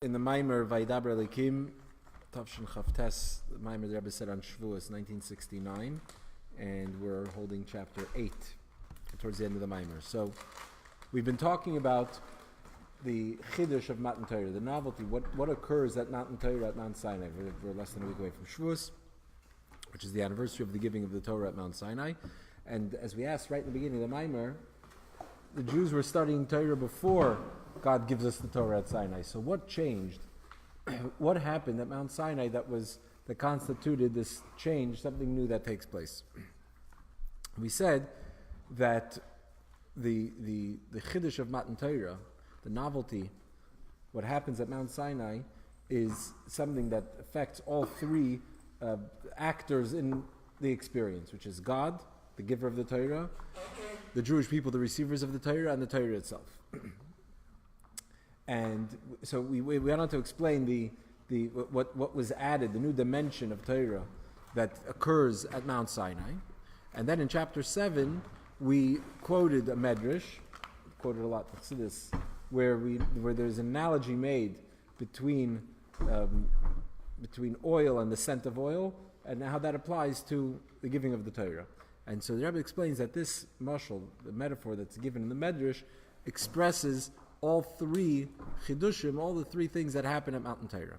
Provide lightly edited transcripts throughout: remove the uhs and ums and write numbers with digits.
in the Maimer Vayedaber Elokim, Tavshin Chavtes, the Maimer the Rebbe said on Shavuos 1969, and we're holding chapter 8 towards the end of the Maimer. So we've been talking about the Chiddush of Matan Torah, the novelty, what occurs at Matan Torah at Mount Sinai. We're less than a week away from Shavuos, which is the anniversary of the giving of the Torah at Mount Sinai. And as we asked right in the beginning of the Maimer, the Jews were studying Torah before God gives us the Torah at Sinai. So what changed? What happened at Mount Sinai that constituted this change, something new that takes place? We said that the Chiddush of Matan Torah, the novelty, what happens at Mount Sinai is something that affects all three actors in the experience, which is God, the giver of the Torah, the Jewish people, the receivers of the Torah, and the Torah itself. And so we went on to explain what was added, the new dimension of Torah that occurs at Mount Sinai. And then in chapter 7, we quoted a medrash, quoted a lot of this, where there's an analogy made between oil and the scent of oil, and how that applies to the giving of the Torah. And so the Rebbe explains that this mashal, the metaphor that's given in the medrash, expresses all three chidushim, all the three things that happen at Mount Torah.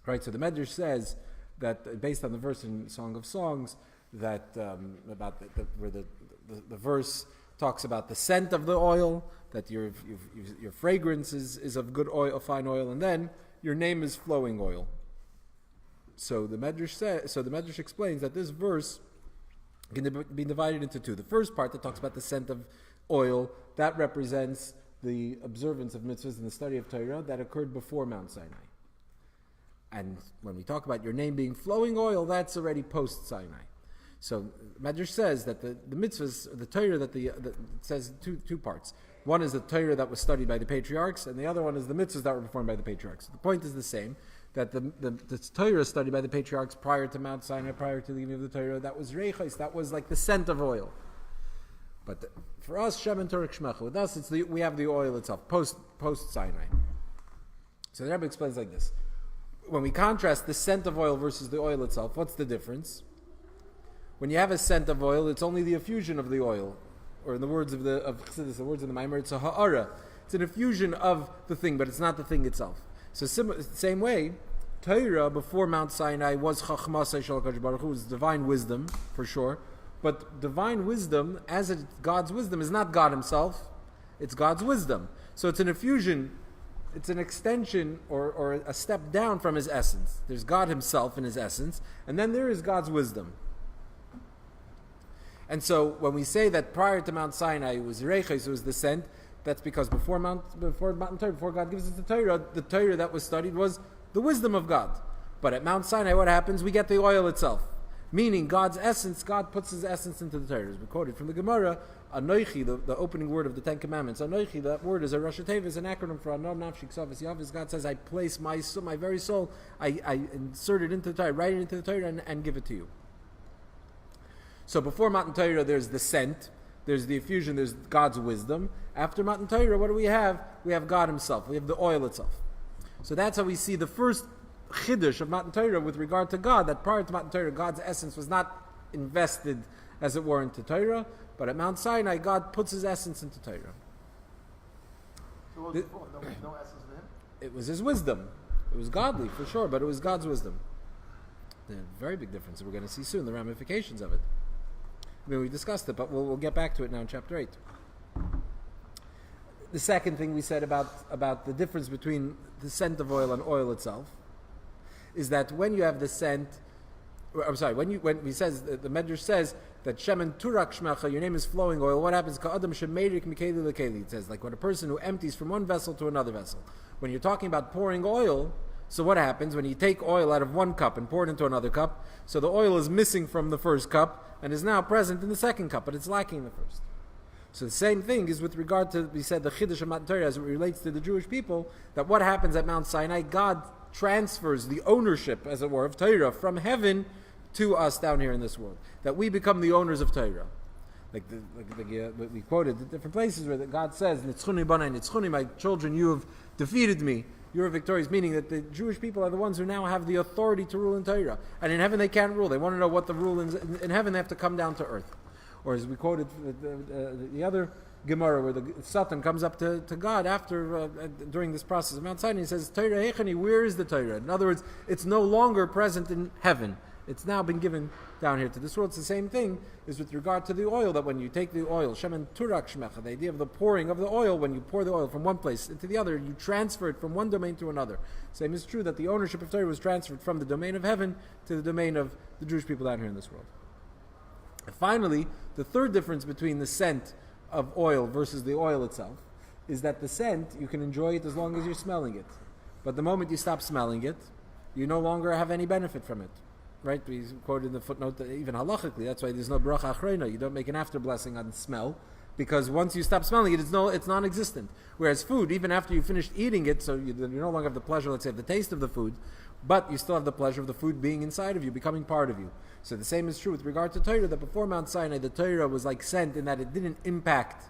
Right. So the medrash says that, based on the verse in Song of Songs, that where the verse talks about the scent of the oil, that your fragrance is of good oil, of fine oil, and then your name is flowing oil. So the medrash explains that this verse can be divided into two. The first part that talks about the scent of oil, that represents the observance of mitzvahs and the study of Torah that occurred before Mount Sinai. And when we talk about your name being flowing oil, that's already post-Sinai. So Medrash says that the mitzvahs, the Torah that it says two parts. One is the Torah that was studied by the patriarchs, and the other one is the mitzvahs that were performed by the patriarchs. The point is the same, that the Torah studied by the patriarchs prior to Mount Sinai, prior to the giving of the Torah, that was reichos, that was like the scent of oil. But for us, Shem and Torah Shmecha, with us, we have the oil itself, post Sinai. So the Rebbe explains like this. When we contrast the scent of oil versus the oil itself, what's the difference? When you have a scent of oil, it's only the effusion of the oil. Or in the words of Chassidus, the words in the Maimer, it's a ha'ara. It's an effusion of the thing, but it's not the thing itself. So same way, Torah before Mount Sinai was Chachmasai Shel HaKadosh Baruch Hu, was divine wisdom, for sure. But divine wisdom, God's wisdom, is not God himself, it's God's wisdom. So it's an effusion, it's an extension or a step down from his essence. There's God himself in his essence, and then there is God's wisdom. And so when we say that prior to Mount Sinai it was reichos, it was the scent, that's because before Mount Torah, before God gives us the Torah that was studied was the wisdom of God. But at Mount Sinai, what happens? We get the oil itself. Meaning God's essence, God puts his essence into the Torah. As we quoted from the Gemara, Anoichi, the opening word of the Ten Commandments. Anoichi, that word is a Rosh Hashanah, is an acronym for Anom Nafshik Sofis Yavis. God says, I place my soul, my very soul, I insert it into the Torah, write it into the Torah, and give it to you. So before Matan Torah, there's the scent, there's the effusion, there's God's wisdom. After Matan Torah, what do we have? We have God himself. We have the oil itself. So that's how we see the first chiddush of Matan Torah with regard to God, that prior to Matan Torah, God's essence was not invested, as it were, into Torah, but at Mount Sinai, God puts his essence into Torah. So what was before? No essence of him? It was his wisdom. It was godly, for sure, but it was God's wisdom. The very big difference. We're going to see soon the ramifications of it. I mean, we discussed it, but we'll get back to it now in chapter 8. The second thing we said about the difference between the scent of oil and oil itself is that when you have the scent, when he says, the Medrash says that Shemen Turak Shmecha, your name is flowing oil, what happens? Ka'adam Shemeirik Mikeli Lekeli. It says, like when a person who empties from one vessel to another vessel. When you're talking about pouring oil, so what happens when you take oil out of one cup and pour it into another cup? So the oil is missing from the first cup and is now present in the second cup, but it's lacking in the first. So the same thing is with regard to, we said, the Chiddush of Matan Torah as it relates to the Jewish people, that what happens at Mount Sinai, God transfers the ownership, as it were, of Torah from heaven to us down here in this world. That we become the owners of Torah. We quoted the different places where God says, Nitzchuni banai, Nitzchuni, my children, you have defeated me. you're victorious, meaning that the Jewish people are the ones who now have the authority to rule in Torah. And in heaven they can't rule. They want to know what the rule is. In heaven they have to come down to earth. Or as we quoted the other Gemara, where the Satan comes up to God after during this process of Mount Sinai, he says, Torah Hechani, where is the Torah? In other words, it's no longer present in heaven. It's now been given down here to this world. It's the same thing is with regard to the oil, that when you take the oil, Shemen Turak Shmecha, the idea of the pouring of the oil, when you pour the oil from one place into the other, you transfer it from one domain to another. Same is true that the ownership of Torah was transferred from the domain of heaven to the domain of the Jewish people down here in this world. And finally, the third difference between the scent of oil versus the oil itself is that the scent, you can enjoy it as long as you're smelling it. But the moment you stop smelling it, you no longer have any benefit from it. Right? We quoted in the footnote that even halachically, that's why there's no bracha achrona. You don't make an after blessing on smell, because once you stop smelling it, it's non-existent. Whereas food, even after you finished eating it, so you no longer have the pleasure, let's say, of the taste of the food, but you still have the pleasure of the food being inside of you, becoming part of you. So the same is true with regard to Torah, that before Mount Sinai, the Torah was like scent in that it didn't impact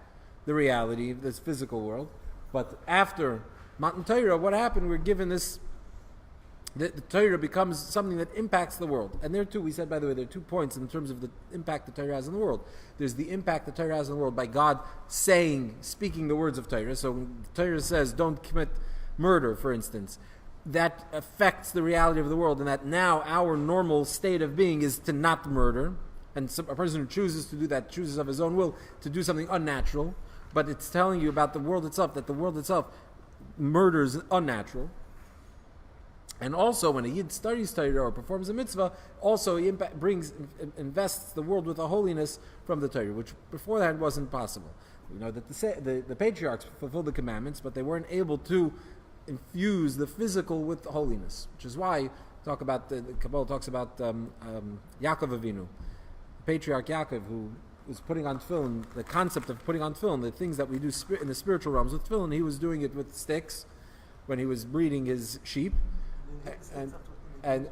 the reality of this physical world. But after Mount Torah, what happened? We're given this. The Torah becomes something that impacts the world. And there too, we said, by the way, there are 2 points in terms of the impact the Torah has in the world. There's the impact the Torah has in the world by God speaking the words of Torah. So when the Torah says, don't commit murder, for instance, that affects the reality of the world, and that now our normal state of being is to not murder. And a person who chooses to do that, chooses of his own will to do something unnatural, but it's telling you about the world itself, that the world itself murders unnatural. And also, when a Yid studies Torah or performs a mitzvah, also he invests the world with a holiness from the Torah, which beforehand wasn't possible. We know that the patriarchs fulfilled the commandments, but they weren't able to infuse the physical with holiness, which is why the Kabbalah talks about Yaakov Avinu, the patriarch Yaakov, who was putting on tefillin, the concept of putting on tefillin, the things that we do in the spiritual realms with tefillin, he was doing it with sticks when he was breeding his sheep.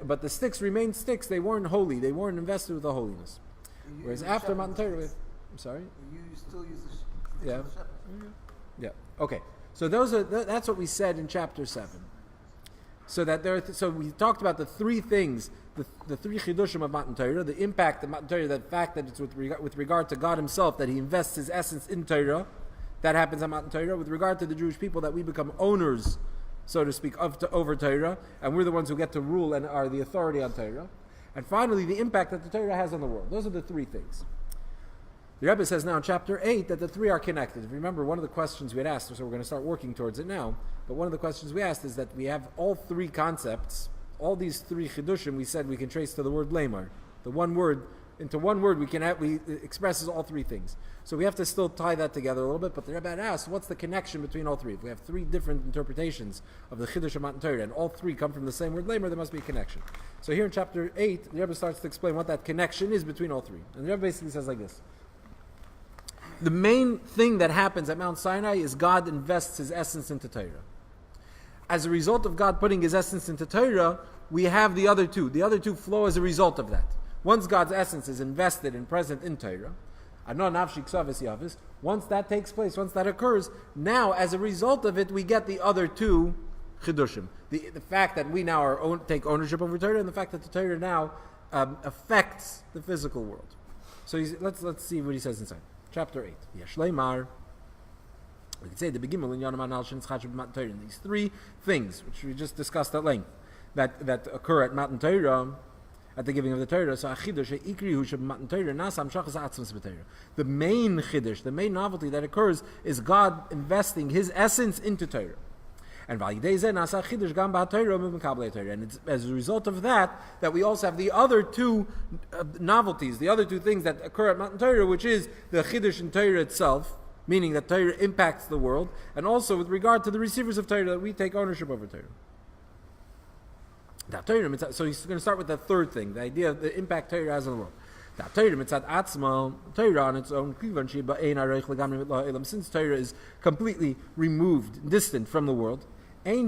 But the sticks remained sticks. They weren't holy. They weren't invested with the holiness. Whereas after Mount Torah, I'm sorry. You still use the sticks of the shepherd. Yeah. Okay. So that's what we said in chapter 7. So that so we talked about the 3 things, the 3 chidushim of Matan Torah, the impact of Matan Torah, the fact that it's with regard to God Himself, that He invests His essence in Torah. That happens at Matan Torah. With regard to the Jewish people, that we become owners, so to speak, over Torah, and we're the ones who get to rule and are the authority on Torah. And finally, the impact that the Torah has on the world. Those are the 3 things. The Rebbe says now in chapter 8 that the 3 are connected. Remember, one of the questions we had asked, so we're going to start working towards it now, but one of the questions we asked is that we have all 3 concepts, all these 3 chidushim we said we can trace to the word lemar. The one word, into one word we expresses all 3 things. So we have to still tie that together a little bit, but the Rebbe asked, what's the connection between all 3? If we have 3 different interpretations of the Chiddush of Matan Torah, and all 3 come from the same word lemar, there must be a connection. So here in chapter 8, the Rebbe starts to explain what that connection is between all 3. And the Rebbe basically says like this. The main thing that happens at Mount Sinai is God invests His essence into Torah. As a result of God putting His essence into Torah, we have the other 2. The other 2 flow as a result of that. Once God's essence is invested and present in Torah, once that takes place, once that occurs, now as a result of it, we get the other 2 chidushim. The fact that we now take ownership over Torah, and the fact that the Torah now affects the physical world. So let's see what he says inside. Chapter 8. Yeshleimar. We could say the beginning in these 3 things, which we just discussed at length, that occur at Matan Torah, at the giving of the Torah. So the main chiddush, the main novelty that occurs is God investing His essence into Torah. And it's as a result of that we also have the other 2 novelties, the other 2 things that occur at Matan Torah, which is the chiddush in Torah itself, meaning that Torah impacts the world, and also with regard to the receivers of Torah, that we take ownership over Torah. So he's going to start with the 3rd thing, the idea of the impact Torah has on the world. Torah on its own, since Torah is completely removed, distant from the world, so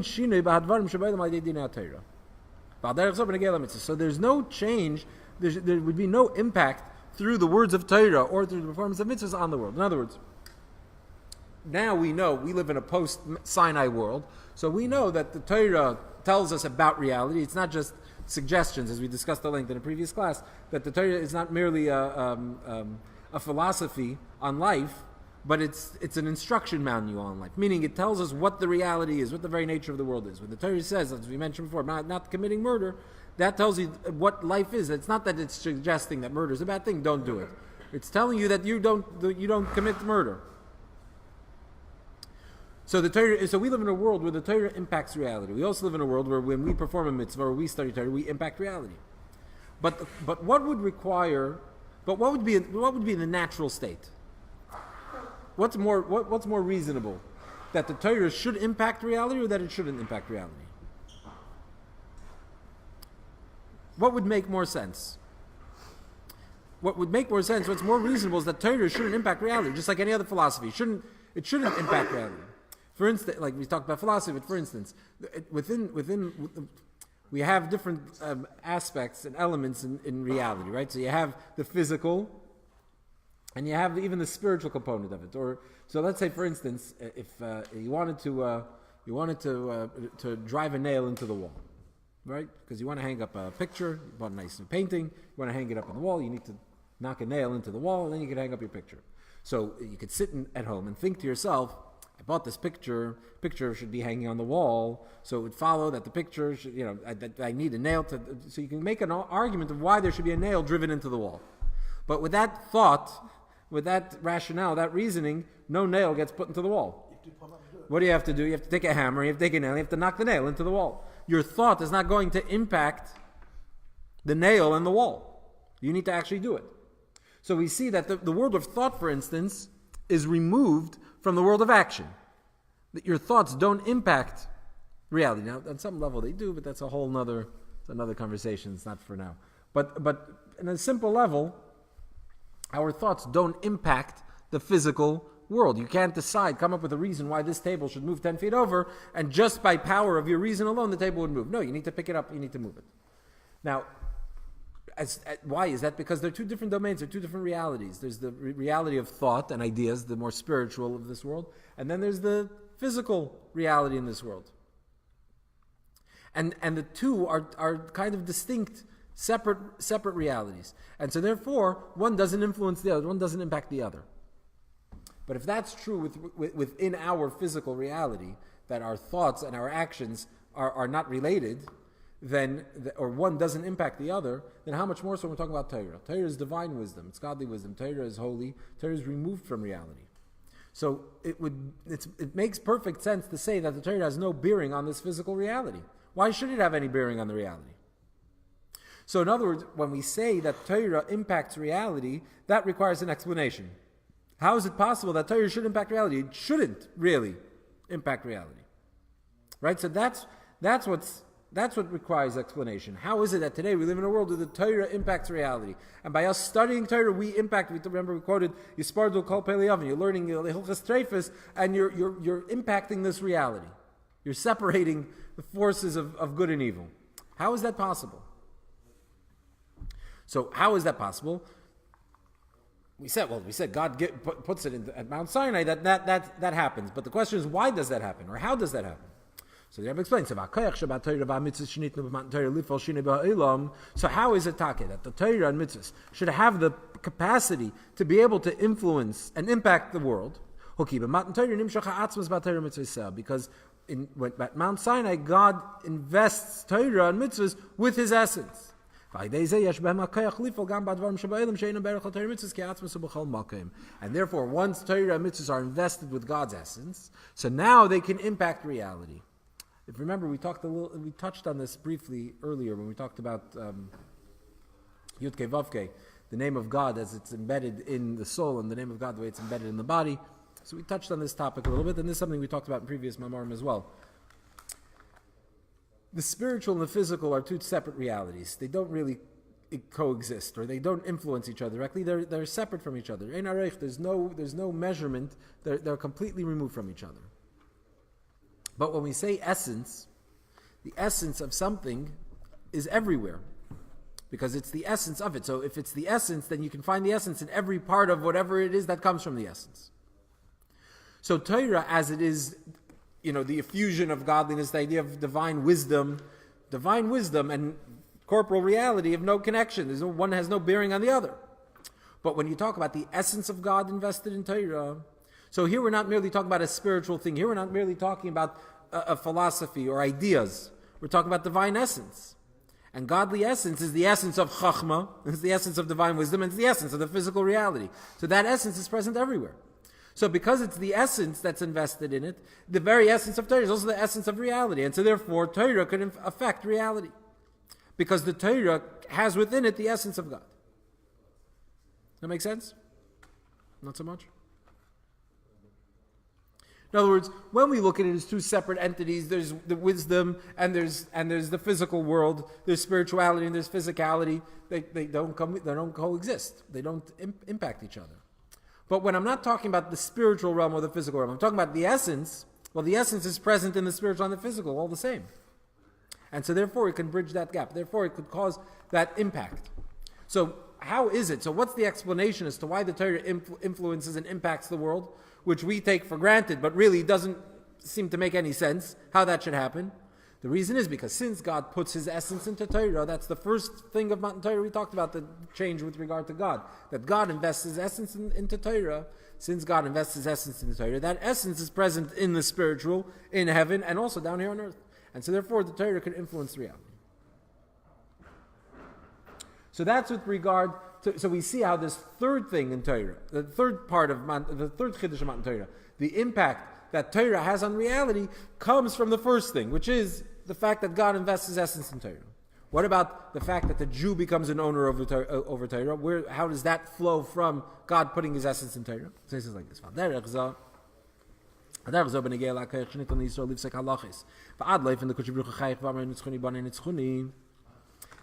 there's no change, there would be no impact through the words of Torah or through the performance of mitzvahs on the world. In other words, now we know we live in a post-Sinai world, So we know that the Torah tells us about reality. It's not just suggestions, as we discussed at length in a previous class, that the Torah is not merely a philosophy on life, but it's an instruction manual on life, meaning it tells us what the reality is, what the very nature of the world is. When the Torah says, as we mentioned before, not committing murder, that tells you what life is. It's not that it's suggesting that murder is a bad thing, don't do it. It's telling you that you don't commit murder. So we live in a world where the Torah impacts reality. We also live in a world where when we perform a mitzvah or we study Torah, we impact reality. But what would be in the natural state? What's more reasonable? That the Torah should impact reality or that it shouldn't impact reality? What would make more sense? What would make more sense, what's more reasonable, is that Torah shouldn't impact reality, just like any other philosophy. It shouldn't impact reality. For instance, like we talked about philosophy, but for instance, we have different aspects and elements in reality, right? So you have the physical, and you have even the spiritual component of it. So let's say, for instance, if you wanted to drive a nail into the wall, right? Because you want to hang up a picture, you bought a nice new painting, you want to hang it up on the wall, you need to knock a nail into the wall, and then you can hang up your picture. So you could sit at home and think to yourself, I bought this picture should be hanging on the wall, so it would follow that the picture should, I need a nail so you can make an argument of why there should be a nail driven into the wall. But with that thought, with that rationale, that reasoning, no nail gets put into the wall. What do you have to do? You have to take a hammer, you have to take a nail, you have to knock the nail into the wall. Your thought is not going to impact the nail in the wall. You need to actually do it. So we see that the world of thought, for instance, is removed from the world of action. That your thoughts don't impact reality. Now, on some level they do, but that's another conversation. It's not for now. But in a simple level, our thoughts don't impact the physical world. You can't come up with a reason why this table should move 10 feet over, and just by power of your reason alone, the table would move. No, you need to pick it up, you need to move it. Now, why is that? Because they're two different domains, they're two different realities. There's the reality of thought and ideas, the more spiritual of this world, and then there's the physical reality in this world. And the two are kind of distinct, separate realities. And so therefore, one doesn't influence the other, one doesn't impact the other. But if that's true within our physical reality, that our thoughts and our actions are not related, or one doesn't impact the other, then how much more so when we're talking about Torah? Torah is divine wisdom, it's godly wisdom. Torah is holy. Torah is removed from reality. So it makes perfect sense to say that the Torah has no bearing on this physical reality. Why should it have any bearing on the reality? So in other words, when we say that Torah impacts reality, that requires an explanation. How is it possible that Torah should impact reality? It shouldn't really impact reality. Right? So that's what requires explanation. How is it that today we live in a world where the Torah impacts reality? And by us studying Torah, we remember we quoted, Yispardu Kol Pei L'Yavin, you're learning Hilchas Treifus, and you're impacting this reality. You're separating the forces of good and evil. How is that possible? So how is that possible? We said God puts it at Mount Sinai, that happens. But the question is, why does that happen? Or how does that happen? So the Rebbe explains, so how is it take that the Torah and mitzvahs should have the capacity to be able to influence and impact the world? Because at Mount Sinai, God invests Torah and mitzvahs with His essence. And therefore, once Torah and mitzvahs are invested with God's essence, so now they can impact reality. If you remember, we touched on this briefly earlier when we talked about Yud Kei Vav Kei, the name of God as it's embedded in the soul, and the name of God the way it's embedded in the body. So we touched on this topic a little bit, and this is something we talked about in previous Mamarim as well. The spiritual and the physical are two separate realities. They don't really coexist, or they don't influence each other directly. They're separate from each other. Ein arech, there's no measurement. They're completely removed from each other. But when we say essence, the essence of something is everywhere, because it's the essence of it. So if it's the essence, then you can find the essence in every part of whatever it is that comes from the essence. So Torah, as it is the effusion of godliness, the idea of divine wisdom and corporal reality have no connection. One has no bearing on the other. But when you talk about the essence of God invested in Torah, so here we're not merely talking about a spiritual thing. Here we're not merely talking about a philosophy or ideas. We're talking about divine essence. And godly essence is the essence of Chachma, it's the essence of divine wisdom, and it's the essence of the physical reality. So that essence is present everywhere. So because it's the essence that's invested in it, the very essence of Torah is also the essence of reality. And so therefore, Torah can affect reality. Because the Torah has within it the essence of God. That make sense? Not so much? In other words, when we look at it as two separate entities, there's the wisdom and there's the physical world. There's spirituality and there's physicality. They don't coexist. They don't impact each other. But when I'm not talking about the spiritual realm or the physical realm, I'm talking about the essence. Well, the essence is present in the spiritual and the physical, all the same. And so therefore it can bridge that gap. Therefore it could cause that impact. So how is it? So what's the explanation as to why the Torah influences and impacts the world, which we take for granted, but really doesn't seem to make any sense, how that should happen? The reason is because since God puts His essence into Torah, that's the first thing of Matan Torah we talked about, the change with regard to God. That God invests His essence into Torah. Since God invests His essence into Torah, that essence is present in the spiritual, in heaven, and also down here on earth. And so therefore the Torah can influence reality. So that's with regard to, so we see how this third thing in Torah, the third part of the third Chiddush of Matan Torah, the impact that Torah has on reality comes from the first thing, which is the fact that God invests His essence in Torah. What about the fact that the Jew becomes an owner over Torah? How does that flow from God putting His essence in Torah? So he says like this.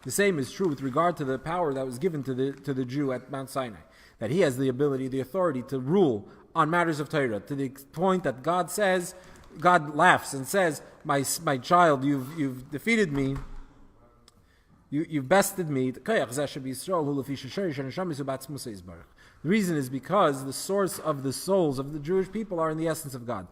The same is true with regard to the power that was given to the Jew at Mount Sinai, that he has the ability, the authority to rule on matters of Torah, to the point that God laughs and says, my child, you've defeated me, you've bested me. The reason is because the source of the souls of the Jewish people are in the essence of God.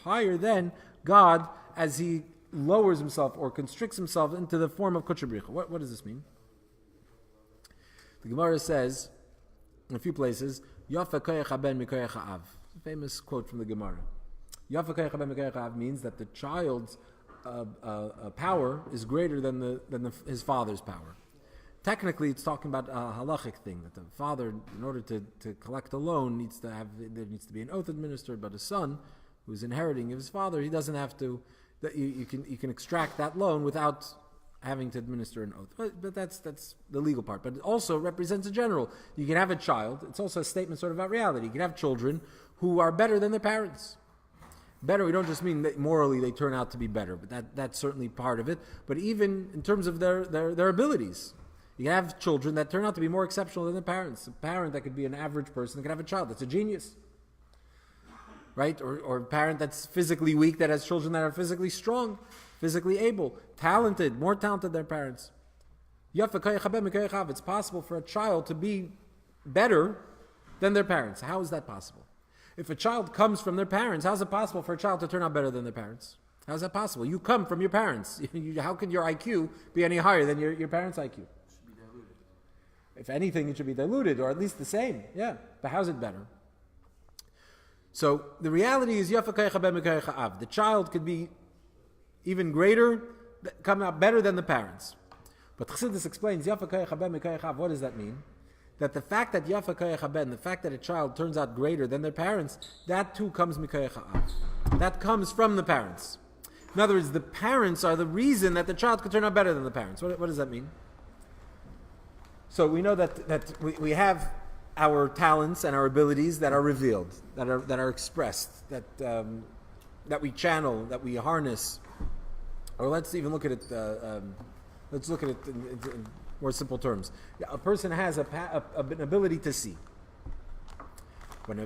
Higher than God as He lowers Himself or constricts Himself into the form of Kutcher Brichu. What does this mean? The Gemara says, in a few places, Yafa koyach haben mikoyach ha'av. Famous quote from the Gemara. Yafa koyach haben mikoyach ha'av means that the child's power is greater than his father's power. Technically, it's talking about a halachic thing, that the father, in order to collect a loan, there needs to be an oath administered, but a son who's inheriting his father, he doesn't have to, that you can extract that loan without having to administer an oath. But that's the legal part. But it also represents a general. You can have a child, it's also a statement sort of about reality. You can have children who are better than their parents. Better, we don't just mean that morally they turn out to be better, but that's certainly part of it. But even in terms of their abilities. You can have children that turn out to be more exceptional than their parents. A parent that could be an average person that could have a child that's a genius. Right? Or a parent that's physically weak that has children that are physically strong, physically able, talented, more talented than their parents. It's possible for a child to be better than their parents. How is that possible? If a child comes from their parents, how is it possible for a child to turn out better than their parents? How is that possible? You come from your parents. How can your IQ be any higher than your parents' IQ? If anything, it should be diluted, or at least the same. Yeah. But how's it better? So the reality is, the child could be even greater, come out better than the parents. But Chassidus explains, what does that mean? That the fact that the fact that a child turns out greater than their parents, that too comes mikoyach ha'av. That comes from the parents. In other words, the parents are the reason that the child could turn out better than the parents. What does that mean? So we know that we have our talents and our abilities that are revealed, that are expressed, that we channel, that we harness. Or let's even look at it. Let's look at it in more simple terms. A person has an ability to see. When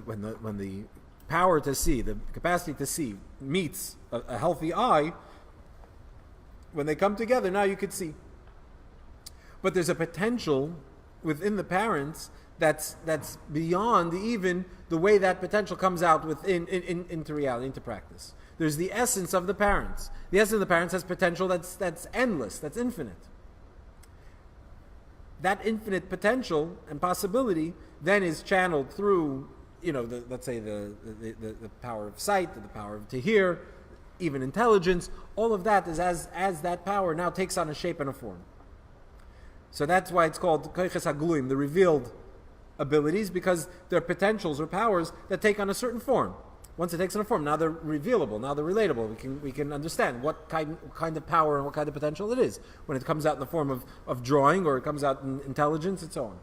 the power to see, the capacity to see, meets a healthy eye, when they come together, now you could see. But there's a potential within the parents that's beyond even the way that potential comes out into reality, into practice. There's the essence of the parents. The essence of the parents has potential that's endless, that's infinite. That infinite potential and possibility then is channeled through, let's say the power of sight, the power to hear, even intelligence. All of that is as that power now takes on a shape and a form. So that's why it's called koiches hagluim, the revealed abilities, because they're potentials or powers that take on a certain form. Once it takes on a form, now they're revealable, now they're relatable. We can understand what kind of power and what kind of potential it is when it comes out in the form of drawing, or it comes out in intelligence and so on.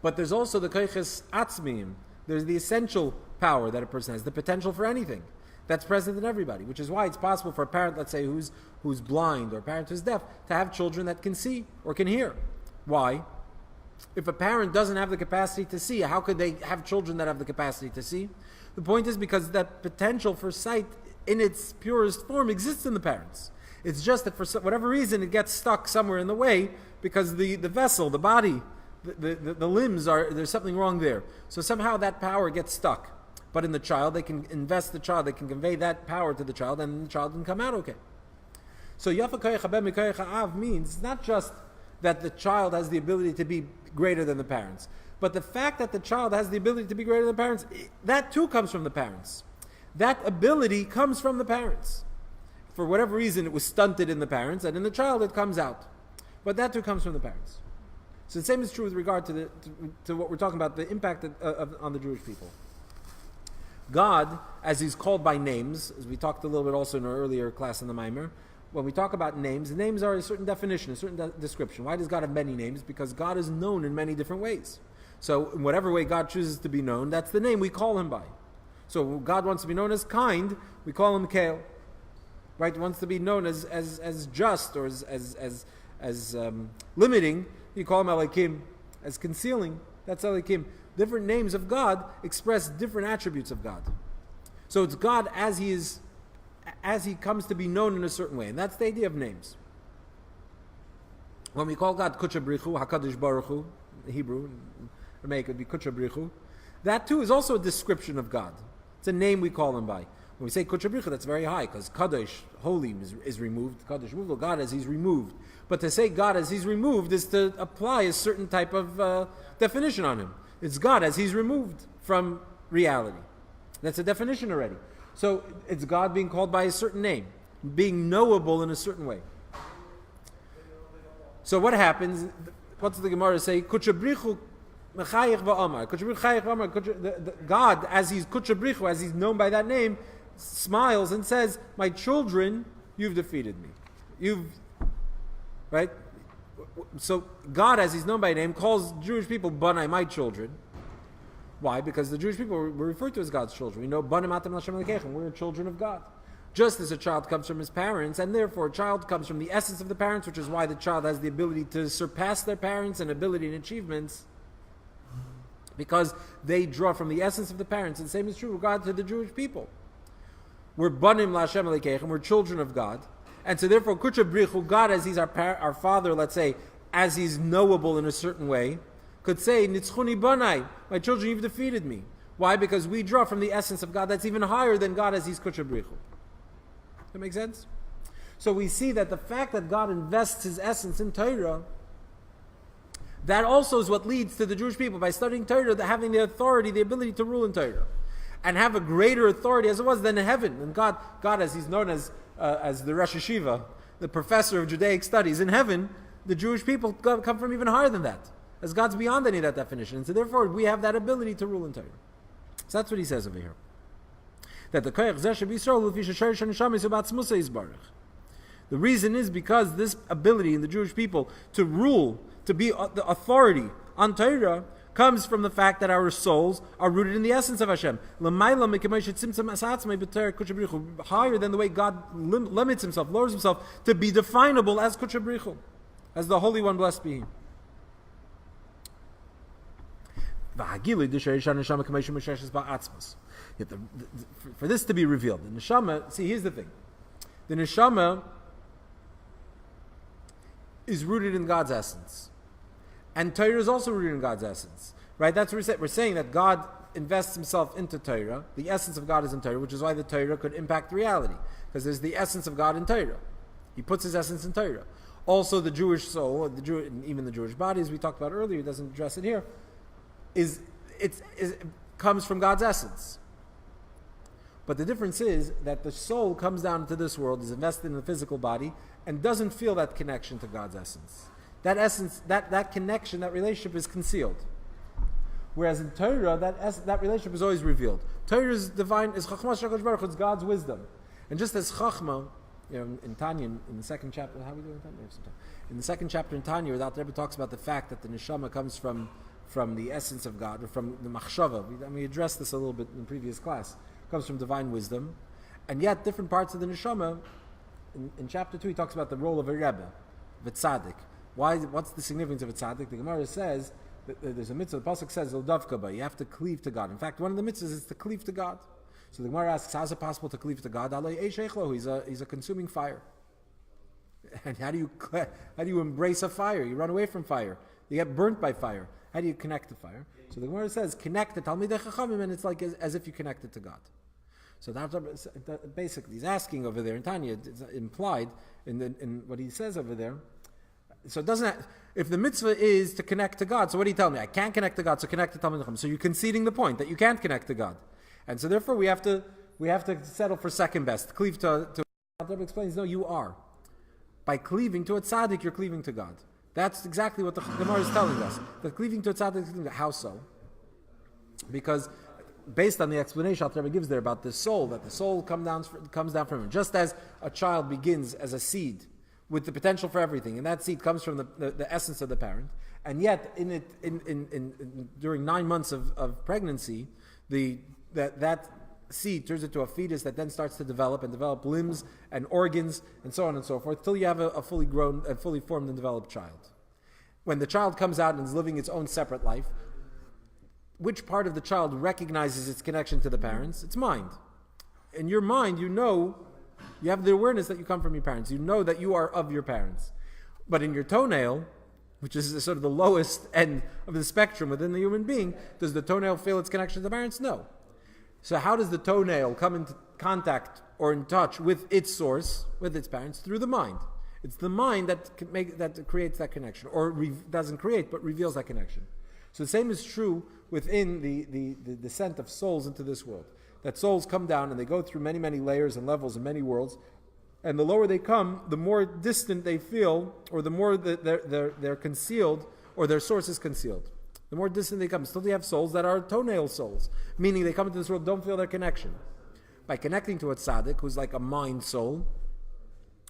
But there's also the koiches atzmiyim. There's the essential power that a person has, the potential for anything that's present in everybody, which is why it's possible for a parent, let's say, who's blind, or a parent who's deaf, to have children that can see or can hear. Why? If a parent doesn't have the capacity to see, how could they have children that have the capacity to see? The point is because that potential for sight in its purest form exists in the parents. It's just that for whatever reason it gets stuck somewhere in the way because the vessel, the body, the limbs there's something wrong there. So somehow that power gets stuck. But in the child, they can invest the child, they can convey that power to the child, and the child can come out okay. So Yafa Koyach Haben Mikoyach Av means not just that the child has the ability to be greater than the parents, but the fact that the child has the ability to be greater than the parents, that too comes from the parents. That ability comes from the parents. For whatever reason, it was stunted in the parents, and in the child it comes out. But that too comes from the parents. So the same is true with regard to what we're talking about, the impact on the Jewish people. God, as He's called by names, as we talked a little bit also in our earlier class in the Maimer, when we talk about names, the names are a certain definition, a certain description. Why does God have many names? Because God is known in many different ways. So in whatever way God chooses to be known, that's the name we call Him by. So God wants to be known as kind, we call Him Kale. Right? He wants to be known as just or as limiting, you call Him Elokim. As concealing, that's Elokim. Different names of God express different attributes of God. So it's God as He comes to be known in a certain way, and that's the idea of names. When we call God Kucha Brichu, HaKadosh Baruch Hu, in Hebrew, Aramaic it would be Kucha Brichu, that too is also a description of God. It's a name we call Him by. When we say Kucha Brichu, that's very high, because Kadosh, holy, is removed. Kadosh, removed, God as He's removed. But to say God as He's removed is to apply a certain type of definition on Him. It's God as He's removed from reality. That's a definition already. So it's God being called by a certain name, being knowable in a certain way. So what happens? What's the Gemara say? Kuchabrichu mechayich va'amar. Kuchabrichu chayich va'amar. God, as He's Kuchabrichu, as He's known by that name, smiles and says, "My children, you've defeated me. Right? So God, as He's known by name, calls Jewish people Banai, my children. Why? Because the Jewish people were referred to as God's children. We know Banim Atam Lashem Lekechem. We're children of God. Just as a child comes from his parents, and therefore a child comes from the essence of the parents, which is why the child has the ability to surpass their parents in ability and achievements, because they draw from the essence of the parents. And the same is true with regard to the Jewish people. We're Banim Lashem Lekechem. We're children of God. And so therefore, Kucha Brichu, God, as He's our Father, let's say, as He's knowable in a certain way, could say, Nitzchuni Banai, my children, you've defeated me. Why? Because we draw from the essence of God that's even higher than God as He's Kucha Brichu. That make sense? So we see that the fact that God invests His essence in Torah, that also is what leads to the Jewish people, by studying Torah, having the authority, the ability to rule in Torah, and have a greater authority as it was than in heaven. And God as He's known as the Rosh Hashiva, the professor of Judaic studies in heaven, the Jewish people come from even higher than that, as God's beyond any of that definition. And so therefore we have that ability to rule in Torah. So that's what he says over here. That the reason is because this ability in the Jewish people to rule, to be the authority on Torah, comes from the fact that our souls are rooted in the essence of Hashem. Higher than the way God limits Himself, lowers Himself to be definable as Kucha Brichu, as the Holy One, blessed be He. For this to be revealed, the neshama, see, here's the thing. The neshama is rooted in God's essence. And Torah is also rooted in God's essence. Right? That's what we're saying that God invests himself into Torah. The essence of God is in Torah, which is why the Torah could impact reality. Because there's the essence of God in Torah. He puts his essence in Torah. Also, the Jewish soul, even the Jewish body, as we talked about earlier, doesn't address it here, it comes from God's essence. But the difference is that the soul comes down into this world, is invested in the physical body, and doesn't feel that connection to God's essence. That essence, that connection, that relationship is concealed. Whereas in Torah, that relationship is always revealed. Torah is divine, is Chachma Shakadosh Baruch Hu, it's God's wisdom. And just as Chachma, in Tanya, in the second chapter, how are we doing in Tanya? In the second chapter in Tanya, where the Rebbe talks about the fact that the neshama comes from the essence of God, or from the machshava. We addressed this a little bit in the previous class. It comes from divine wisdom. And yet, different parts of the neshama, in chapter 2, he talks about the role of a Rebbe, of a tzaddik. What's the significance of a tzaddik? The Gemara says, there's a mitzvah, the pasuk says, you have to cleave to God. In fact, one of the mitzvahs is to cleave to God. So the Gemara asks, how is it possible to cleave to God? He's a consuming fire. And how do you embrace a fire? You run away from fire. You get burnt by fire. How do you connect to fire? So the Gemara says, connect to Talmidei Chachamim, and it's like as if you connected to God. So that basically, he's asking over there in Tanya, it's implied in what he says over there. So it doesn't. If the mitzvah is to connect to God, so what do you tell me? I can't connect to God, so connect to Talmidei Chachamim. So you're conceding the point that you can't connect to God. And so therefore we have to settle for second best. Cleave to the Rebbe explains, no, you are. By cleaving to a tzaddik, you're cleaving to God. That's exactly what the Gemara is telling us. That cleaving to a tzaddik, how so? Because based on the explanation the Rebbe gives there about the soul, that the soul comes down from him. Just as a child begins as a seed with the potential for everything, and that seed comes from the essence of the parent, and yet during 9 months of pregnancy, that seed turns into a fetus that then starts to develop limbs and organs and so on and so forth till you have a fully grown and fully formed and developed child. When the child comes out and is living its own separate life, which part of the child recognizes its connection to the parents? Its mind. In your mind, you have the awareness that you come from your parents. You know that you are of your parents. But in your toenail, which is sort of the lowest end of the spectrum within the human being, does the toenail feel its connection to the parents? No. So how does the toenail come into contact or in touch with its source, with its parents? Through the mind. It's the mind that creates that connection, or doesn't create, but reveals that connection. So the same is true within the descent of souls into this world. That souls come down and they go through many, many layers and levels and many worlds, and the lower they come, the more distant they feel, or the more they're concealed, or their source is concealed. The more distant they come. Still they have souls that are toenail souls, meaning they come into this world, don't feel their connection. By connecting to a tzaddik, who's like a mind soul,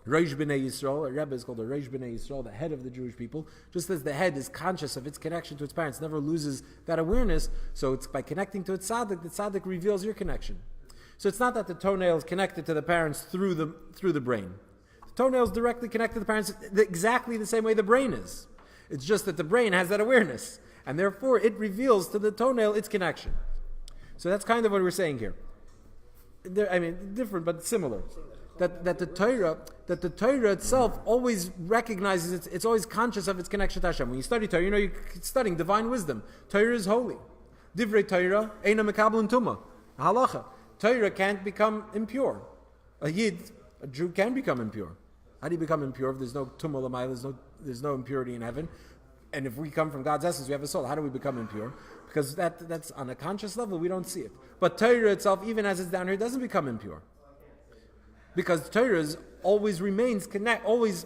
Reish B'nai Yisrael, a Rebbe is called a Reish B'nai Yisrael, the head of the Jewish people, just as the head is conscious of its connection to its parents, never loses that awareness, so it's by connecting to a tzaddik, the tzaddik reveals your connection. So it's not that the toenail is connected to the parents through the brain. The toenail is directly connected to the parents exactly the same way the brain is. It's just that the brain has that awareness, and therefore it reveals to the toenail its connection. So that's kind of what we're saying here. Different but similar. That the Torah itself always recognizes it's always conscious of its connection to Hashem. When you study Torah, you're studying divine wisdom. Torah is holy. Divrei Torah eina mekabelin tuma. Halacha. Torah can't become impure. A Jew can become impure. How do you become impure if there's no tumah l'mayla, there's no impurity in heaven? And if we come from God's essence, we have a soul. How do we become impure? Because that's on a conscious level, we don't see it. But Torah itself, even as it's down here, doesn't become impure. Because Torah always always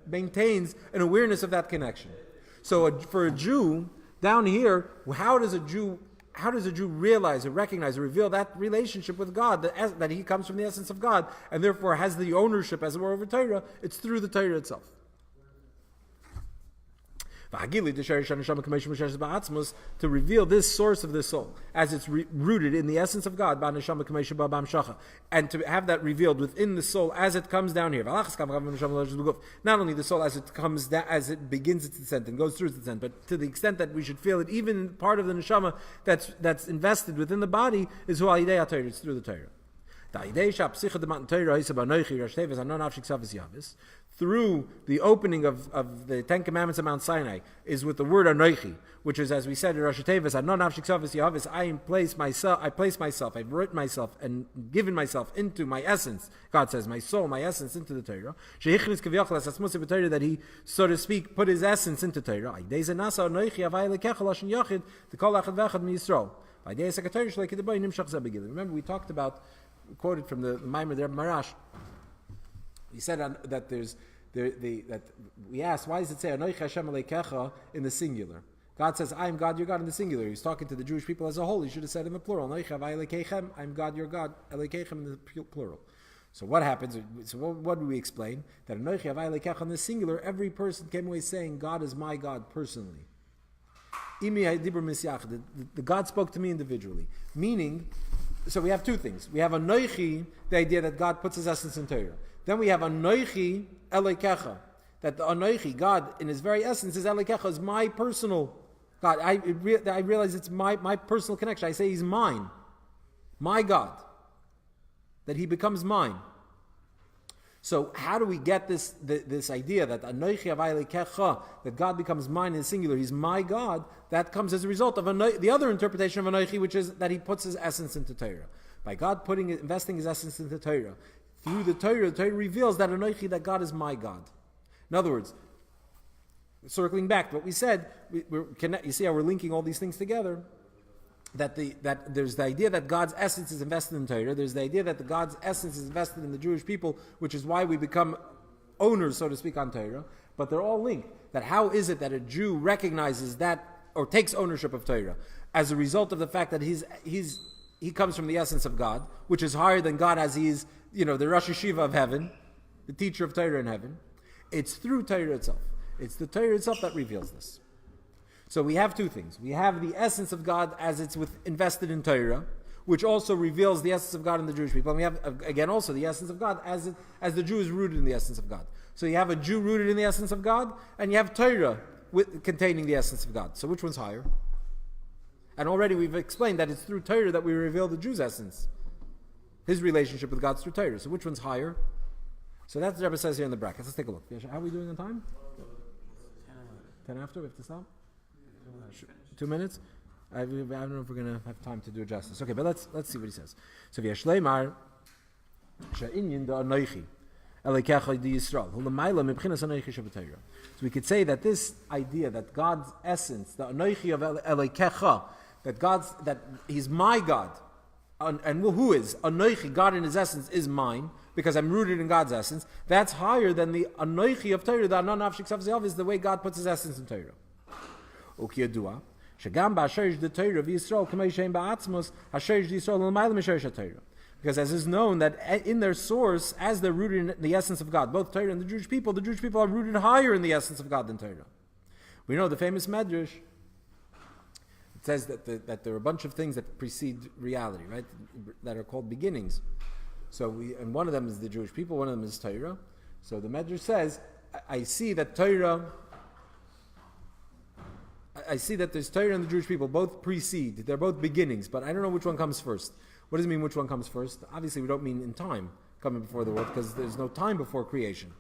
maintains an awareness of that connection. So for a Jew, down here, how does a Jew realize or recognize or reveal that relationship with God, that he comes from the essence of God, and therefore has the ownership, as it were, over Torah? It's through the Torah itself. To reveal this source of the soul, as it's rooted in the essence of God, and to have that revealed within the soul as it comes down here. Not only the soul as it comes down, as it begins its descent and goes through its descent, but to the extent that we should feel it, even part of the neshama that's invested within the body is it's through the Torah. through the opening of the Ten Commandments of Mount Sinai is with the word Anoichi, which is, as we said in Rosh Hashanah, I place myself, I've written myself and given myself into my essence. God says, my soul, my essence into the Torah. That he, so to speak, put his essence into Torah. Remember, we talked about, quoted from the Maimer there, Marash. He said that that we asked, why does it say Anoich Hashem Aleikecha in the singular? God says, I am God, your God in the singular. He's talking to the Jewish people as a whole. He should have said in the plural, Anoich Aleikeichem, I am God, your God, Aleikeichem in the plural. So what happens? So what do we explain? That Anoich Aleikecha in the singular, every person came away saying, God is my God personally. The God spoke to me individually. Meaning, so we have two things. We have Anoichi, the idea that God puts his essence in Torah. Then we have Anoichi Elokecha, that the Anoichi, God in his very essence, is Elokecha, is my personal God. I realize it's my personal connection. I say he's mine, my God, that he becomes mine. So how do we get this idea that Anoichi Avai Elokecha, that God becomes mine in the singular, he's my God? That comes as a result of the other interpretation of Anoichi, which is that he puts his essence into Torah. By God investing his essence into Torah, through the Torah reveals that Anoichi, that God is my God. In other words, circling back to what we said, you see how we're linking all these things together? That there's the idea that God's essence is invested in Torah. There's the idea that God's essence is invested in the Jewish people, which is why we become owners, so to speak, on Torah. But they're all linked. That how is it that a Jew recognizes that or takes ownership of Torah as a result of the fact that he comes from the essence of God, which is higher than God as he is, the Rosh Hashiva of heaven, the teacher of Torah in heaven. It's through Torah itself. It's the Torah itself that reveals this. So we have two things. We have the essence of God as it's invested in Torah, which also reveals the essence of God in the Jewish people. And we have, again, also the essence of God as the Jew is rooted in the essence of God. So you have a Jew rooted in the essence of God, and you have Torah containing the essence of God. So which one's higher? And already we've explained that it's through Torah that we reveal the Jew's essence. His relationship with God through Torah. So which one's higher? So that's what the Rebbe says here in the brackets. Let's take a look. How are we doing on time? 10 after? We have to stop? 2 minutes? I don't know if we're going to have time to do justice. Okay, but let's see what he says. So v'yashleimar she'inyin da'anoichi elekecha di Yisrael hu'lamayla mibchinas anoichi she'b'Torah. So we could say that this idea that God's essence, the anoichi of elekecha, that he's my God, and who is anoichi? God in his essence is mine because I'm rooted in God's essence. That's higher than the anoichi of Torah. The anon nafshik sav ze'av is the way God puts his essence in Torah. Ukiyadua. Because as is known that in their source, as they're rooted in the essence of God, both Torah and the Jewish people are rooted higher in the essence of God than Torah. We know the famous Medrash. It says that there are a bunch of things that precede reality, right? That are called beginnings. And one of them is the Jewish people, one of them is Torah. So the Medrash says, I see that there's Torah and the Jewish people both precede. They're both beginnings, but I don't know which one comes first. What does it mean which one comes first? Obviously, we don't mean in time coming before the world because there's no time before creation.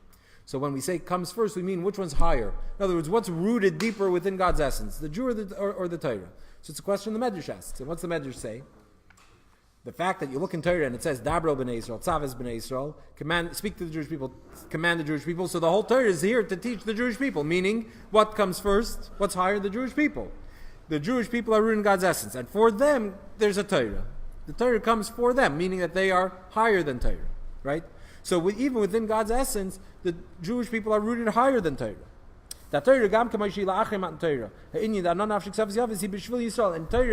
So when we say comes first, we mean which one's higher. In other words, what's rooted deeper within God's essence, the Jew or the Torah? So it's a question the Medrash asks. And what's the Medrash say? The fact that you look in Torah and it says Dabro b'nei Yisrael, Tzaves b'nei Yisrael, speak to the Jewish people, command the Jewish people. So the whole Torah is here to teach the Jewish people. Meaning, what comes first? What's higher? The Jewish people. The Jewish people are rooted in God's essence, and for them there's a Torah. The Torah comes for them, meaning that they are higher than Torah, right? So even within God's essence, the Jewish people are rooted higher than Torah. And Torah,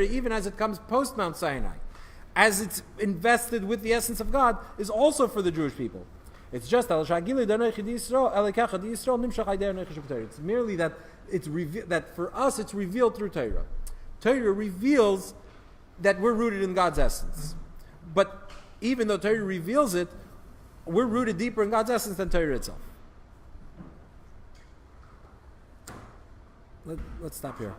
even as it comes post Mount Sinai, as it's invested with the essence of God, is also for the Jewish people. It's just it's merely that that for us it's revealed through Torah. Torah reveals that we're rooted in God's essence. But even though Torah reveals it, we're rooted deeper in God's essence than Torah itself. Let's stop here.